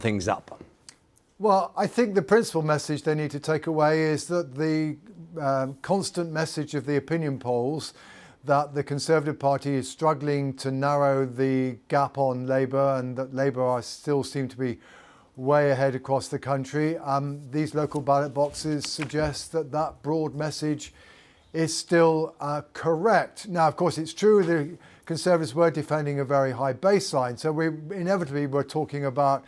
things up? Well, I think the principal message they need to take away is that the constant message of the opinion polls that the Conservative Party is struggling to narrow the gap on Labour and that Labour still seem to be way ahead across the country. These local ballot boxes suggest that that broad message is still correct. Now, of course, it's true the Conservatives were defending a very high baseline, so we inevitably were talking about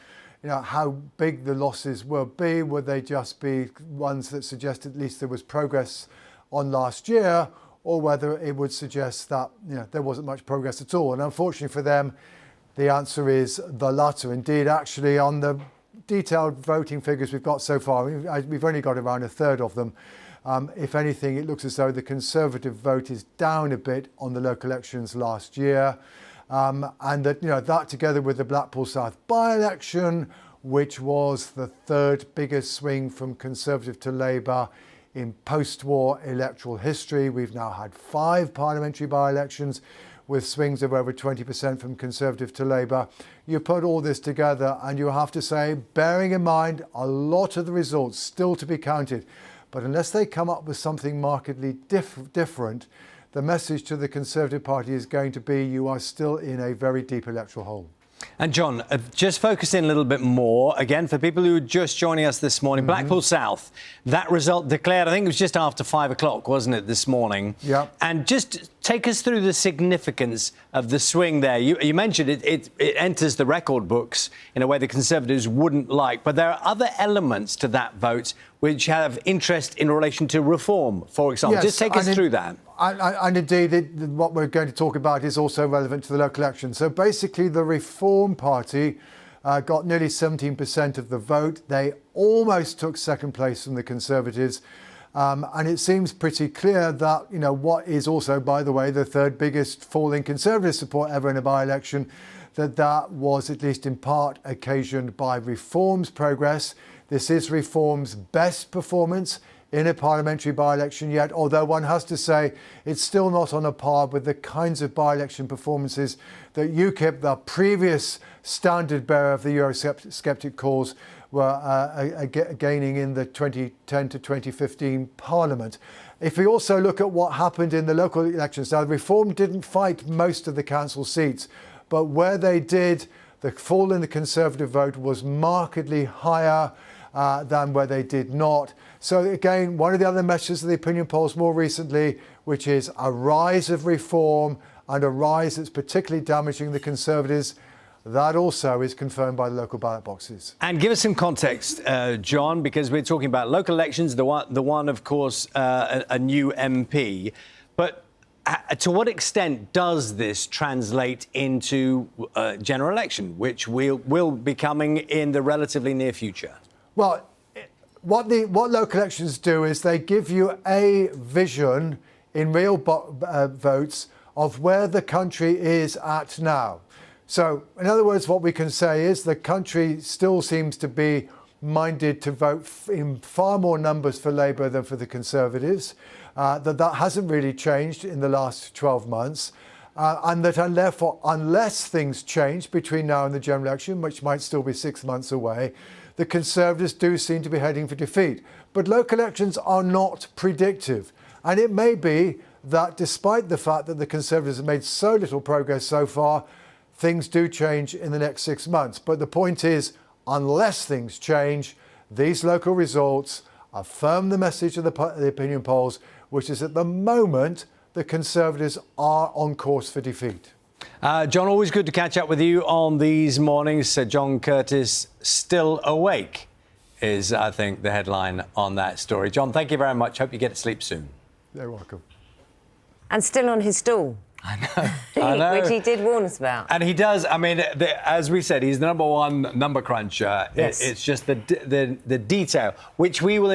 how big the losses will be. Would they just be ones that suggest at least there was progress on last year, or whether it would suggest that there wasn't much progress at all? And unfortunately for them, the answer is the latter. Indeed, actually, on the detailed voting figures we've got so far, we've only got around a third of them. If anything, it looks as though the Conservative vote is down a bit on the local elections last year. And that, that together with the Blackpool South by-election, which was the third biggest swing from Conservative to Labour in post-war electoral history. We've now had 5 parliamentary by-elections with swings of over 20% from Conservative to Labour. You put all this together and you have to say, bearing in mind a lot of the results still to be counted, but unless they come up with something markedly different, the message to the Conservative Party is going to be you are still in a very deep electoral hole. And John, just focus in a little bit more, again, for people who are just joining us this morning, Blackpool South, that result declared, I think it was just after 5 o'clock, wasn't it, this morning? Yeah. And just take us through the significance of the swing there. You mentioned it enters the record books in a way the Conservatives wouldn't like, but there are other elements to that vote which have interest in relation to reform, for example. Yes, just take us through that. And indeed, what we're going to talk about is also relevant to the local election. So basically, the Reform Party got nearly 17% of the vote. They almost took second place from the Conservatives. And it seems pretty clear that, what is also, by the way, the third biggest fall in Conservative support ever in a by-election, that was at least in part occasioned by Reform's progress. This is Reform's best performance in a parliamentary by-election yet, although one has to say it's still not on a par with the kinds of by-election performances that UKIP, the previous standard bearer of the Eurosceptic cause, were gaining in the 2010 to 2015 Parliament. If we also look at what happened in the local elections, now Reform didn't fight most of the council seats, but where they did, the fall in the Conservative vote was markedly higher than where they did not. So again, one of the other messages of the opinion polls more recently, which is a rise of Reform and a rise that's particularly damaging the Conservatives, that also is confirmed by the local ballot boxes. And give us some context, John, because we're talking about local elections, the one of course, a new MP. But to what extent does this translate into general election, which will be coming in the relatively near future? Well, what local elections do is they give you a vision in real votes of where the country is at now. So, in other words, what we can say is the country still seems to be minded to vote in far more numbers for Labour than for the Conservatives, that hasn't really changed in the last 12 months, and therefore, unless things change between now and the general election, which might still be 6 months away, the Conservatives do seem to be heading for defeat. But local elections are not predictive. And it may be that despite the fact that the Conservatives have made so little progress so far, things do change in the next 6 months. But the point is, unless things change, these local results affirm the message of the opinion polls, which is at the moment, the Conservatives are on course for defeat. John, always good to catch up with you on these mornings. John Curtice, still awake, is, I think, the headline on that story. John, thank you very much. Hope you get to sleep soon. You're welcome. And still on his stool. I know. Which he did warn us about. And he does. I mean, as we said, he's the #1 number cruncher. Yes. It's just the detail, which we will